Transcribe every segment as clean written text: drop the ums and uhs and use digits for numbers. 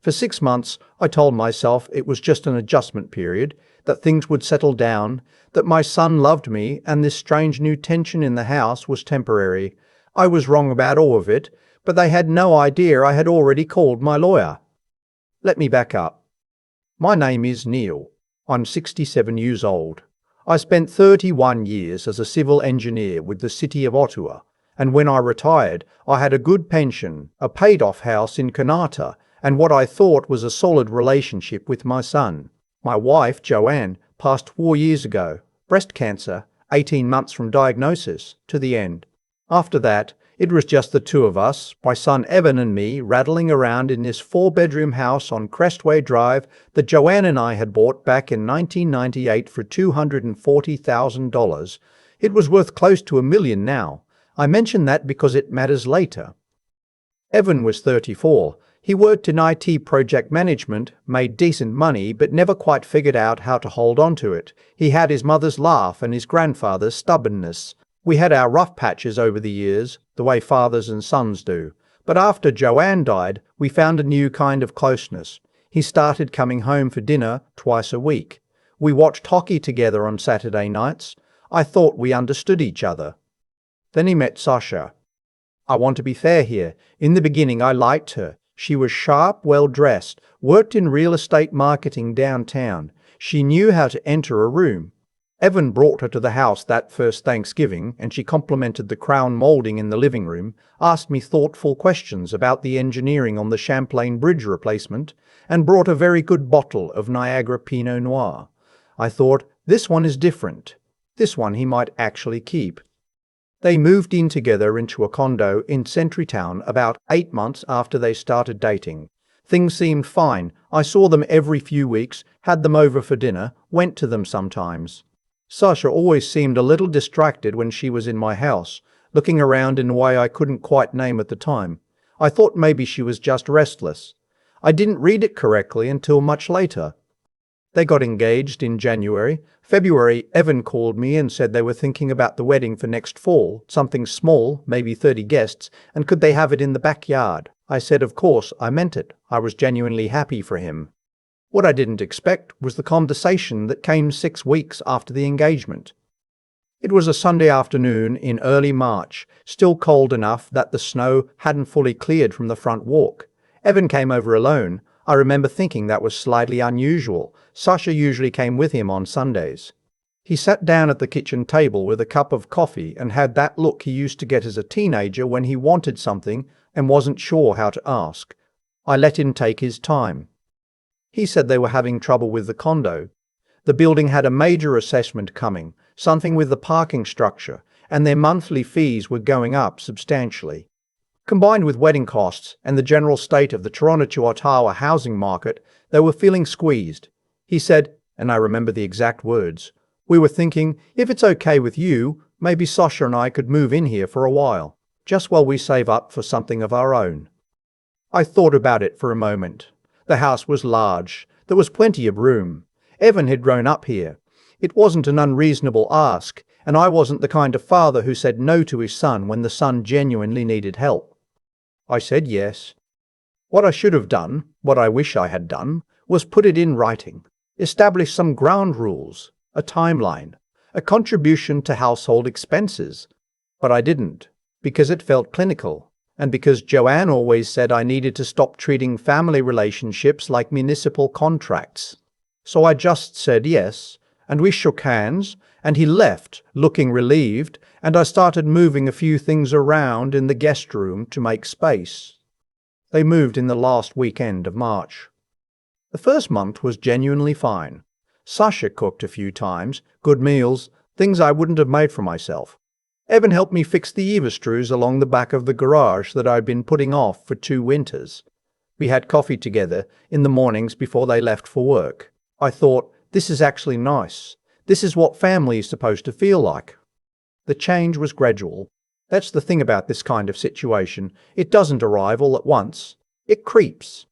For 6 months, I told myself it was just an adjustment period, that things would settle down, that my son loved me, and this strange new tension in the house was temporary. I was wrong about all of it, but they had no idea I had already called my lawyer. Let me back up. My name is Neil. I'm 67 years old. I spent 31 years as a civil engineer with the City of Ottawa, and when I retired, I had a good pension, a paid-off house in Kanata, and what I thought was a solid relationship with my son. My wife, Joanne, passed 4 years ago, breast cancer, 18 months from diagnosis to the end. After that, it was just the two of us, my son Evan and me, rattling around in this 4-bedroom house on Crestway Drive that Joanne and I had bought back in 1998 for $240,000. It was worth close to $1 million now. I mention that because it matters later. Evan was 34. He worked in IT project management, made decent money, but never quite figured out how to hold on to it. He had his mother's laugh and his grandfather's stubbornness. We had our rough patches over the years, the way fathers and sons do. But after Joanne died, we found a new kind of closeness. He started coming home for dinner twice a week. We watched hockey together on Saturday nights. I thought we understood each other. Then he met Sasha. I want to be fair here. In the beginning, I liked her. She was sharp, well-dressed, worked in real estate marketing downtown. She knew how to enter a room. Evan brought her to the house that first Thanksgiving, and she complimented the crown molding in the living room, asked me thoughtful questions about the engineering on the Champlain Bridge replacement, and brought a very good bottle of Niagara Pinot Noir. I thought, this one is different. This one he might actually keep. They moved in together into a condo in Sentrytown about 8 months after they started dating. Things seemed fine. I saw them every few weeks, had them over for dinner, went to them sometimes. Sasha always seemed a little distracted when she was in my house, looking around in a way I couldn't quite name at the time. I thought maybe she was just restless. I didn't read it correctly until much later. They got engaged in January. February, Evan called me and said they were thinking about the wedding for next fall, something small, maybe 30 guests, and could they have it in the backyard? I said of course, I meant it. I was genuinely happy for him. What I didn't expect was the conversation that came 6 weeks after the engagement. It was a Sunday afternoon in early March, still cold enough that the snow hadn't fully cleared from the front walk. Evan came over alone. I remember thinking that was slightly unusual. Sasha usually came with him on Sundays. He sat down at the kitchen table with a cup of coffee and had that look he used to get as a teenager when he wanted something and wasn't sure how to ask. I let him take his time. He said they were having trouble with the condo. The building had a major assessment coming, something with the parking structure, and their monthly fees were going up substantially. Combined with wedding costs and the general state of the Toronto to Ottawa housing market, they were feeling squeezed. He said, and I remember the exact words, "We were thinking, if it's okay with you, maybe Sasha and I could move in here for a while, just while we save up for something of our own." I thought about it for a moment. The house was large. There was plenty of room. Evan had grown up here. It wasn't an unreasonable ask, and I wasn't the kind of father who said no to his son when the son genuinely needed help. I said yes. What I should have done, what I wish I had done, was put it in writing, establish some ground rules, a timeline, a contribution to household expenses. But I didn't, because it felt clinical. And because Joanne always said I needed to stop treating family relationships like municipal contracts. So I just said yes, and we shook hands, and he left, looking relieved, and I started moving a few things around in the guest room to make space. They moved in the last weekend of March. The first month was genuinely fine. Sasha cooked a few times, good meals, things I wouldn't have made for myself. Evan helped me fix the eavesdrows along the back of the garage that I'd been putting off for 2 winters. We had coffee together in the mornings before they left for work. I thought, this is actually nice. This is what family is supposed to feel like. The change was gradual. That's the thing about this kind of situation. It doesn't arrive all at once. It creeps.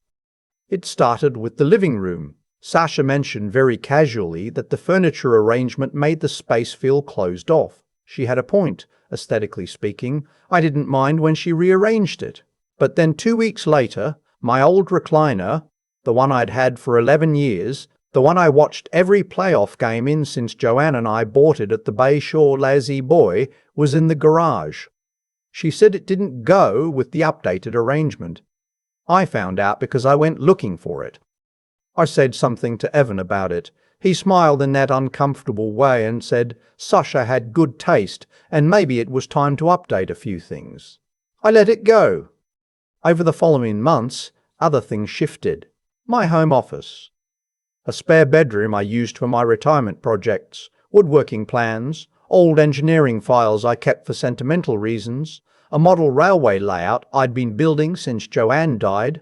It started with the living room. Sasha mentioned very casually that the furniture arrangement made the space feel closed off. She had a point, aesthetically speaking. I didn't mind when she rearranged it. But then 2 weeks later, my old recliner, the one I'd had for 11 years, the one I watched every playoff game in since Joanne and I bought it at the Bayshore Lazy Boy, was in the garage. She said it didn't go with the updated arrangement. I found out because I went looking for it. I said something to Evan about it. He smiled in that uncomfortable way and said Sasha had good taste and maybe it was time to update a few things. I let it go. Over the following months, other things shifted. My home office. A spare bedroom I used for my retirement projects, woodworking plans, old engineering files I kept for sentimental reasons, a model railway layout I'd been building since Joanne died,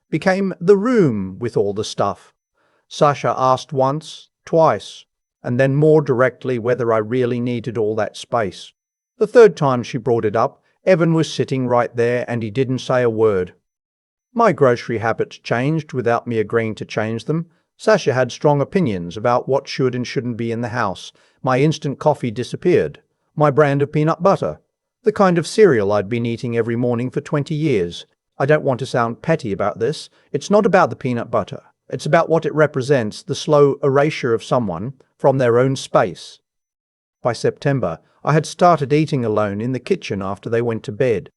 became the room with all the stuff. Sasha asked once, twice, and then more directly whether I really needed all that space. The third time she brought it up, Evan was sitting right there and he didn't say a word. My grocery habits changed without me agreeing to change them. Sasha had strong opinions about what should and shouldn't be in the house. My instant coffee disappeared. My brand of peanut butter. The kind of cereal I'd been eating every morning for 20 years. I don't want to sound petty about this. It's not about the peanut butter. It's about what it represents, the slow erasure of someone from their own space. By September, I had started eating alone in the kitchen after they went to bed.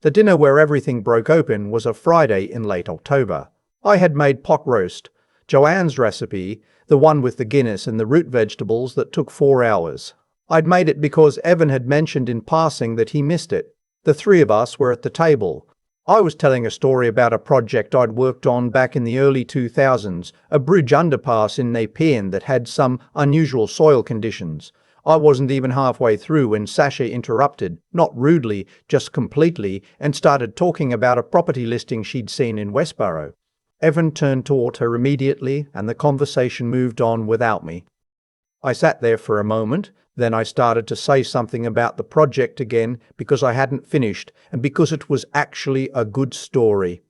The dinner where everything broke open was a Friday in late October. I had made pot roast, Joanne's recipe, the one with the Guinness and the root vegetables that took 4 hours. I'd made it because Evan had mentioned in passing that he missed it. The three of us were at the table. I was telling a story about a project I'd worked on back in the early 2000s, a bridge underpass in Nepean that had some unusual soil conditions. I wasn't even halfway through when Sasha interrupted, not rudely, just completely, and started talking about a property listing she'd seen in Westboro. Evan turned toward her immediately, and the conversation moved on without me. I sat there for a moment, then I started to say something about the project again because I hadn't finished and because it was actually a good story.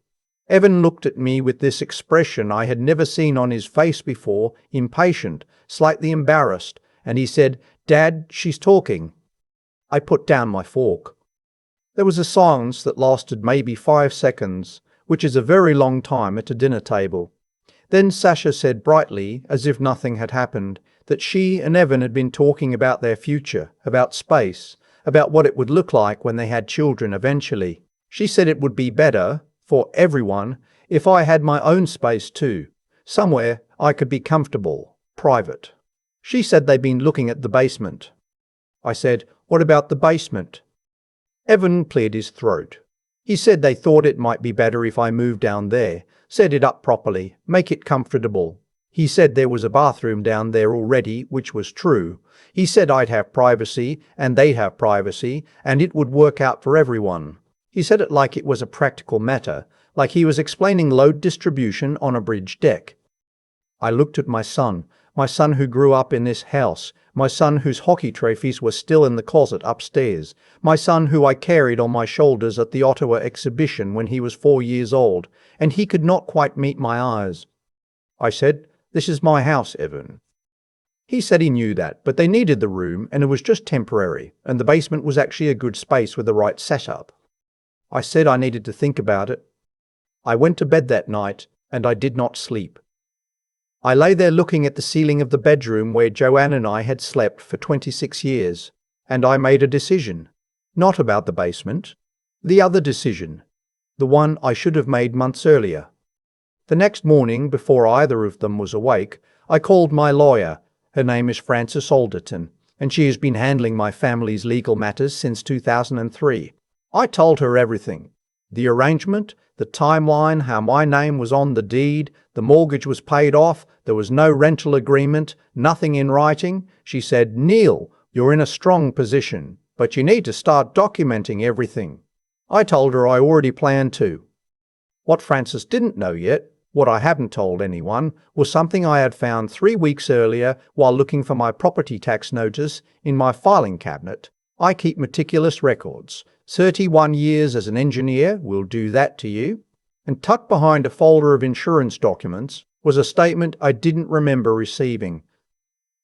Evan looked at me with this expression I had never seen on his face before, impatient, slightly embarrassed, and he said, "Dad, she's talking." I put down my fork. There was a silence that lasted maybe 5 seconds, which is a very long time at a dinner table. Then Sasha said brightly, as if nothing had happened, that she and Evan had been talking about their future, about space, about what it would look like when they had children eventually. She said it would be better, for everyone, if I had my own space too, somewhere I could be comfortable, private. She said they'd been looking at the basement. I said, "What about the basement?" Evan cleared his throat. He said they thought it might be better if I moved down there, set it up properly, make it comfortable. He said there was a bathroom down there already, which was true. He said I'd have privacy, and they'd have privacy, and it would work out for everyone. He said it like it was a practical matter, like he was explaining load distribution on a bridge deck. I looked at my son who grew up in this house, my son whose hockey trophies were still in the closet upstairs, my son who I carried on my shoulders at the Ottawa exhibition when he was 4 years old, and he could not quite meet my eyes. I said, "This is my house, Evan." He said he knew that, but they needed the room and it was just temporary, and the basement was actually a good space with the right setup. I said I needed to think about it. I went to bed that night and I did not sleep. I lay there looking at the ceiling of the bedroom where Joanne and I had slept for 26 years, and I made a decision. Not about the basement. The other decision. The one I should have made months earlier. The next morning, before either of them was awake, I called my lawyer. Her name is Frances Alderton, and she has been handling my family's legal matters since 2003. I told her everything. The arrangement, the timeline, how my name was on the deed, the mortgage was paid off, there was no rental agreement, nothing in writing. She said, "Neil, you're in a strong position, but you need to start documenting everything." I told her I already planned to. What Frances didn't know yet, what I hadn't told anyone, was something I had found 3 weeks earlier while looking for my property tax notice in my filing cabinet. I keep meticulous records. 31 years as an engineer will do that to you. And tucked behind a folder of insurance documents was a statement I didn't remember receiving.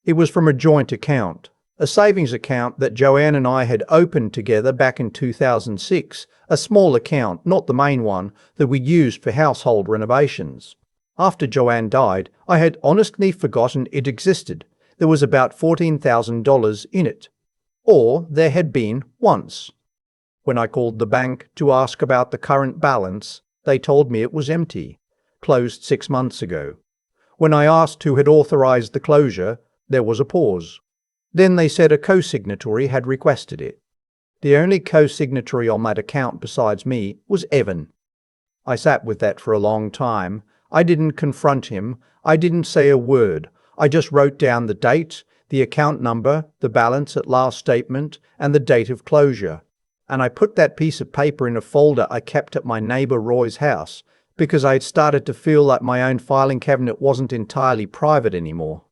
It was from a joint account, a savings account that Joanne and I had opened together back in 2006, a small account, not the main one, that we used for household renovations. After Joanne died, I had honestly forgotten it existed. There was about $14,000 in it. Or there had been once. When I called the bank to ask about the current balance, they told me it was empty, closed 6 months ago. When I asked who had authorized the closure, there was a pause. Then they said a co-signatory had requested it. The only co-signatory on that account besides me was Evan. I sat with that for a long time. I didn't confront him. I didn't say a word. I just wrote down the date, the account number, the balance at last statement, and the date of closure. And I put that piece of paper in a folder I kept at my neighbor Roy's house, because I had started to feel like my own filing cabinet wasn't entirely private anymore.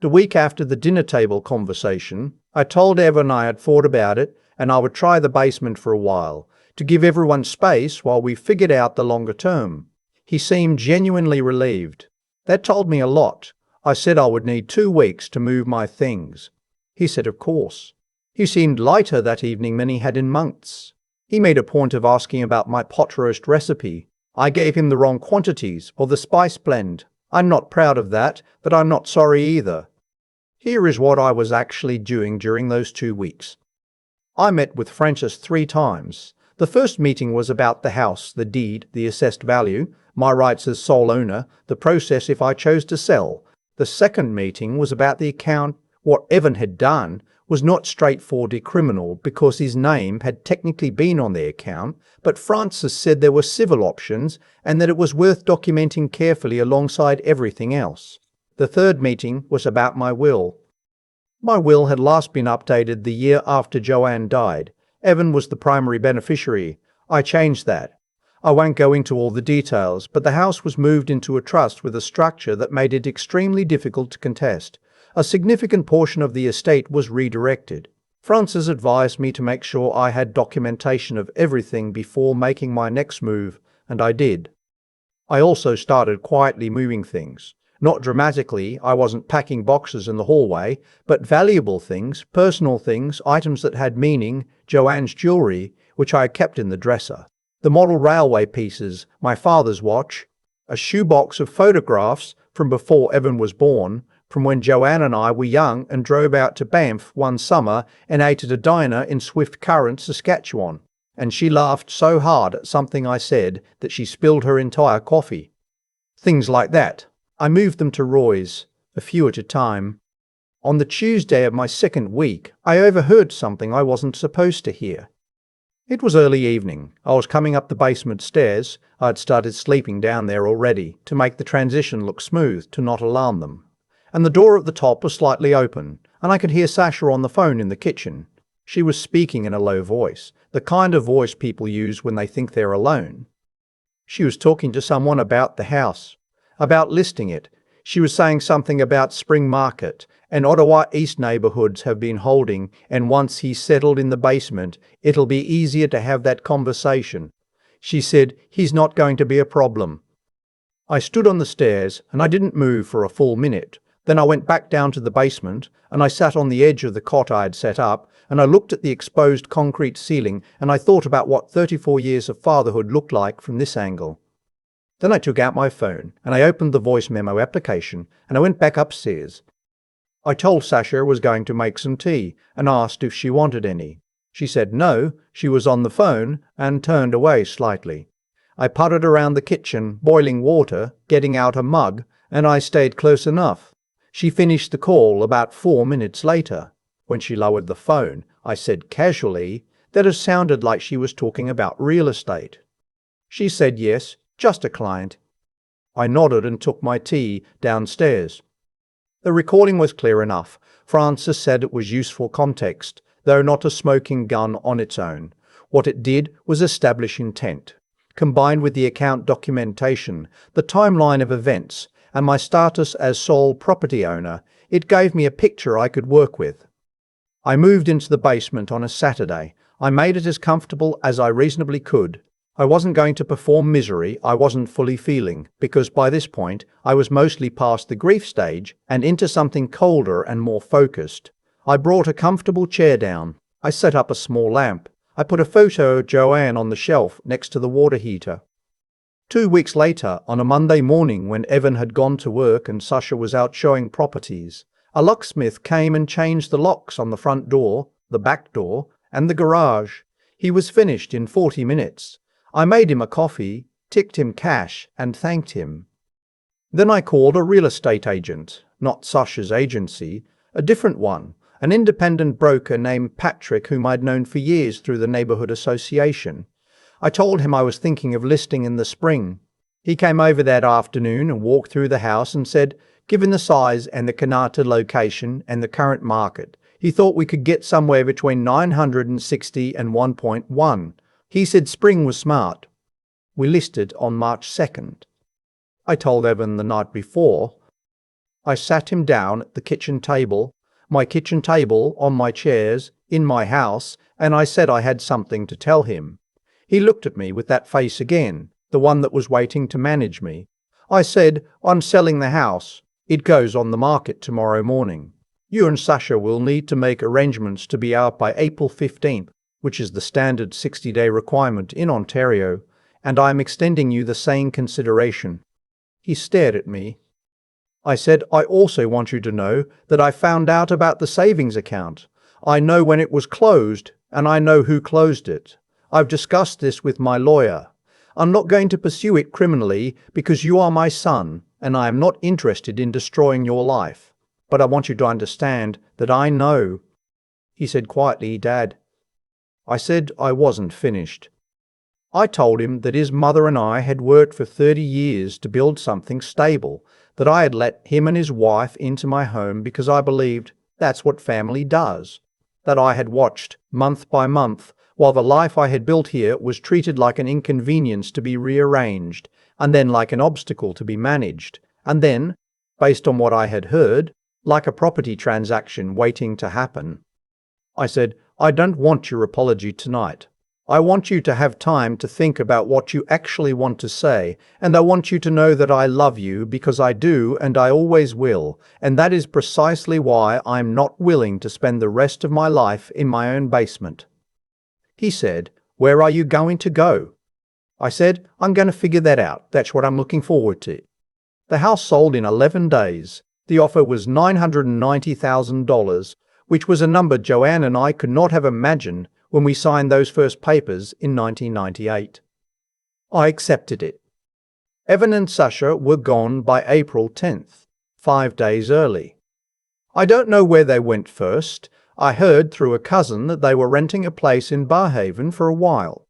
The week after the dinner table conversation, I told Evan I had thought about it and I would try the basement for a while, to give everyone space while we figured out the longer term. He seemed genuinely relieved. That told me a lot. I said I would need 2 weeks to move my things. He said of course. He seemed lighter that evening than he had in months. He made a point of asking about my pot roast recipe. I gave him the wrong quantities or the spice blend. I'm not proud of that, but I'm not sorry either. Here is what I was actually doing during those 2 weeks. I met with Francis 3 times. The first meeting was about the house, the deed, the assessed value, my rights as sole owner, the process if I chose to sell. The second meeting was about the account. What Evan had done was not straightforwardly criminal because his name had technically been on the account, but Francis said there were civil options and that it was worth documenting carefully alongside everything else. The third meeting was about my will. My will had last been updated the year after Joanne died. Evan was the primary beneficiary. I changed that. I won't go into all the details, but the house was moved into a trust with a structure that made it extremely difficult to contest. A significant portion of the estate was redirected. Francis advised me to make sure I had documentation of everything before making my next move, and I did. I also started quietly moving things. Not dramatically, I wasn't packing boxes in the hallway, but valuable things, personal things, items that had meaning, Joanne's jewelry, which I kept in the dresser, the model railway pieces, my father's watch, a shoebox of photographs from before Evan was born, from when Joanne and I were young and drove out to Banff one summer and ate at a diner in Swift Current, Saskatchewan, and she laughed so hard at something I said that she spilled her entire coffee. Things like that. I moved them to Roy's, a few at a time. On the Tuesday of my second week, I overheard something I wasn't supposed to hear. It was early evening. I was coming up the basement stairs. I had started sleeping down there already, to make the transition look smooth, to not alarm them. And the door at the top was slightly open, and I could hear Sasha on the phone in the kitchen. She was speaking in a low voice, the kind of voice people use when they think they're alone. She was talking to someone about the house, about listing it. She was saying something about Spring Market and Ottawa East neighborhoods have been holding, and once he's settled in the basement, it'll be easier to have that conversation. She said he's not going to be a problem. I stood on the stairs and I didn't move for a full minute. Then I went back down to the basement and I sat on the edge of the cot I had set up and I looked at the exposed concrete ceiling and I thought about what 34 years of fatherhood looked like from this angle. Then I took out my phone and I opened the voice memo application and I went back upstairs. I told Sasha I was going to make some tea and asked if she wanted any. She said no, she was on the phone, and turned away slightly. I puttered around the kitchen, boiling water, getting out a mug, and I stayed close enough. She finished the call about 4 minutes later. When she lowered the phone, I said casually that it sounded like she was talking about real estate. She said yes, just a client. I nodded and took my tea downstairs. The recording was clear enough. Francis said it was useful context, though not a smoking gun on its own. What it did was establish intent. Combined with the account documentation, the timeline of events, and my status as sole property owner, it gave me a picture I could work with. I moved into the basement on a Saturday. I made it as comfortable as I reasonably could. I wasn't going to perform misery I wasn't fully feeling, because by this point I was mostly past the grief stage and into something colder and more focused. I brought a comfortable chair down. I set up a small lamp. I put a photo of Joanne on the shelf next to the water heater. 2 weeks later, on a Monday morning when Evan had gone to work and Sasha was out showing properties, a locksmith came and changed the locks on the front door, the back door, and the garage. He was finished in 40 minutes. I made him a coffee, ticked him cash, and thanked him. Then I called a real estate agent, not Sasha's agency, a different one, an independent broker named Patrick whom I'd known for years through the neighborhood association. I told him I was thinking of listing in the spring. He came over that afternoon and walked through the house and said, given the size and the Kanata location and the current market, he thought we could get somewhere between 960 and 1.1. He said spring was smart. We listed on March 2nd. I told Evan the night before. I sat him down at the kitchen table, my kitchen table on my chairs, in my house, and I said I had something to tell him. He looked at me with that face again, the one that was waiting to manage me. I said, I'm selling the house. It goes on the market tomorrow morning. You and Sasha will need to make arrangements to be out by April 15th, which is the standard 60-day requirement in Ontario, and I am extending you the same consideration. He stared at me. I said, I also want you to know that I found out about the savings account. I know when it was closed, and I know who closed it. I've discussed this with my lawyer. I'm not going to pursue it criminally because you are my son, and I am not interested in destroying your life. But I want you to understand that I know. He said quietly, Dad. I said I wasn't finished. I told him that his mother and I had worked for 30 years to build something stable, that I had let him and his wife into my home because I believed that's what family does, that I had watched, month by month, while the life I had built here was treated like an inconvenience to be rearranged, and then like an obstacle to be managed, and then, based on what I had heard, like a property transaction waiting to happen. I said, I don't want your apology tonight. I want you to have time to think about what you actually want to say, and I want you to know that I love you because I do and I always will, and that is precisely why I'm not willing to spend the rest of my life in my own basement. He said, Where are you going to go? I said, I'm going to figure that out. That's what I'm looking forward to. The house sold in 11 days. The offer was $990,000, which was a number Joanne and I could not have imagined when we signed those first papers in 1998. I accepted it. Evan and Sasha were gone by April 10th, 5 days early. I don't know where they went first. I heard through a cousin that they were renting a place in Barhaven for a while.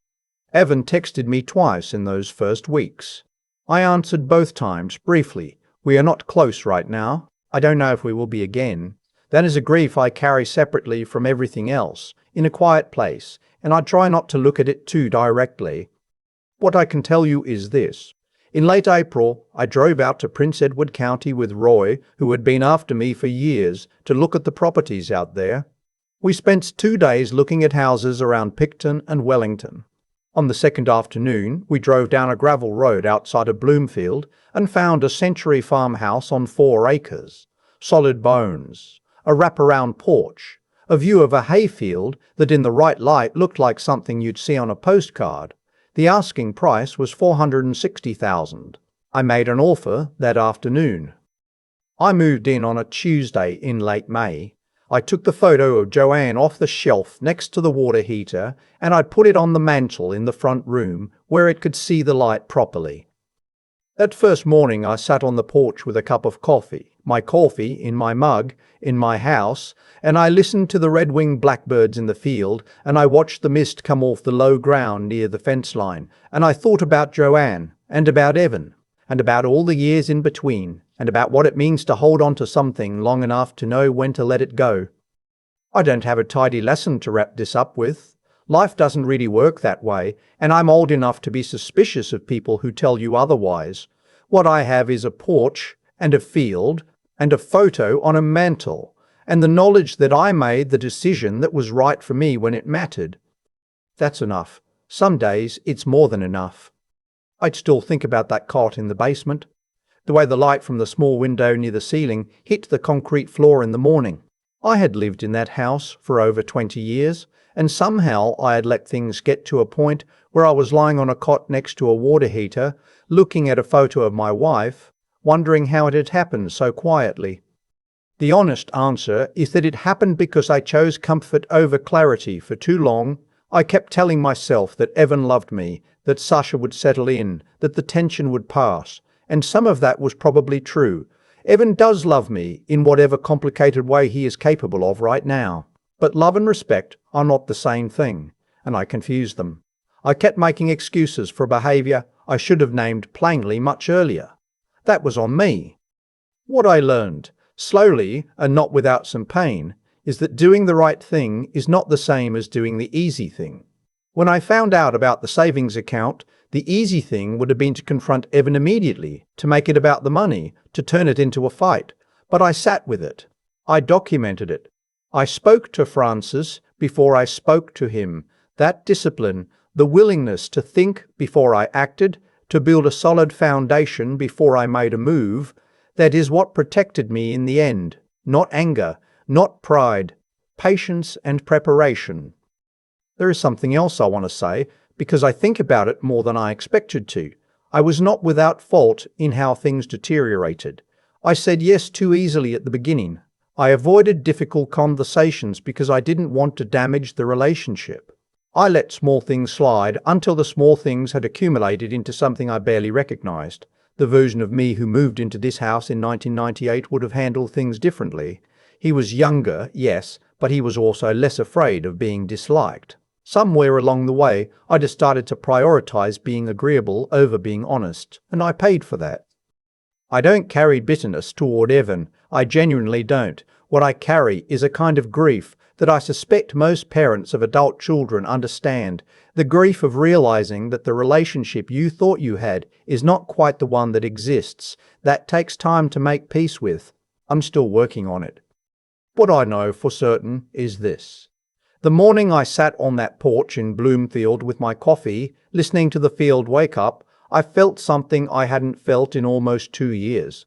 Evan texted me twice in those first weeks. I answered both times briefly. We are not close right now. I don't know if we will be again. That is a grief I carry separately from everything else, in a quiet place, and I try not to look at it too directly. What I can tell you is this. In late April, I drove out to Prince Edward County with Roy, who had been after me for years, to look at the properties out there. We spent 2 days looking at houses around Picton and Wellington. On the second afternoon, we drove down a gravel road outside of Bloomfield and found a century farmhouse on 4 acres. Solid bones. A wraparound porch, a view of a hayfield that in the right light looked like something you'd see on a postcard. The asking price was $460,000. I made an offer that afternoon. I moved in on a Tuesday in late May. I took the photo of Joanne off the shelf next to the water heater and I put it on the mantel in the front room where it could see the light properly. That first morning I sat on the porch with a cup of coffee, my coffee in my mug, in my house, and I listened to the red-winged blackbirds in the field, and I watched the mist come off the low ground near the fence line, and I thought about Joanne, and about Evan, and about all the years in between, and about what it means to hold on to something long enough to know when to let it go. I don't have a tidy lesson to wrap this up with. Life doesn't really work that way, and I'm old enough to be suspicious of people who tell you otherwise. What I have is a porch, and a field, and a photo on a mantel, and the knowledge that I made the decision that was right for me when it mattered. That's enough. Some days it's more than enough. I'd still think about that cot in the basement, the way the light from the small window near the ceiling hit the concrete floor in the morning, I had lived in that house for over 20 years, and somehow I had let things get to a point where I was lying on a cot next to a water heater, looking at a photo of my wife, wondering how it had happened so quietly. The honest answer is that it happened because I chose comfort over clarity for too long. I kept telling myself that Evan loved me, that Sasha would settle in, that the tension would pass, and some of that was probably true. Evan does love me in whatever complicated way he is capable of right now. But love and respect are not the same thing, and I confused them. I kept making excuses for behavior I should have named plainly much earlier. That was on me. What I learned, slowly and not without some pain, is that doing the right thing is not the same as doing the easy thing. When I found out about the savings account, the easy thing would have been to confront Evan immediately, to make it about the money, to turn it into a fight. But I sat with it. I documented it. I spoke to Francis before I spoke to him. That discipline, the willingness to think before I acted, to build a solid foundation before I made a move, that is what protected me in the end. Not anger, not pride, patience and preparation. There is something else I want to say, because I think about it more than I expected to. I was not without fault in how things deteriorated. I said yes too easily at the beginning. I avoided difficult conversations because I didn't want to damage the relationship. I let small things slide until the small things had accumulated into something I barely recognized. The version of me who moved into this house in 1998 would have handled things differently. He was younger, yes, but he was also less afraid of being disliked. Somewhere along the way, I decided to prioritize being agreeable over being honest, and I paid for that. I don't carry bitterness toward Evan. I genuinely don't. What I carry is a kind of grief that I suspect most parents of adult children understand. The grief of realizing that the relationship you thought you had is not quite the one that exists. That takes time to make peace with. I'm still working on it. What I know for certain is this. The morning I sat on that porch in Bloomfield with my coffee, listening to the field wake up, I felt something I hadn't felt in almost 2 years.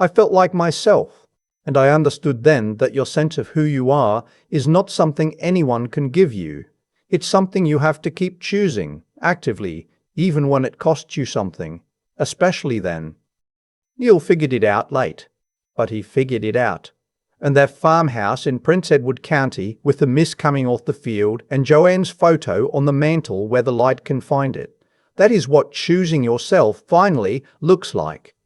I felt like myself, and I understood then that your sense of who you are is not something anyone can give you. It's something you have to keep choosing, actively, even when it costs you something, especially then. Neil figured it out late, but he figured it out. And that farmhouse in Prince Edward County with the mist coming off the field and Joanne's photo on the mantel where the light can find it. That is what choosing yourself finally looks like.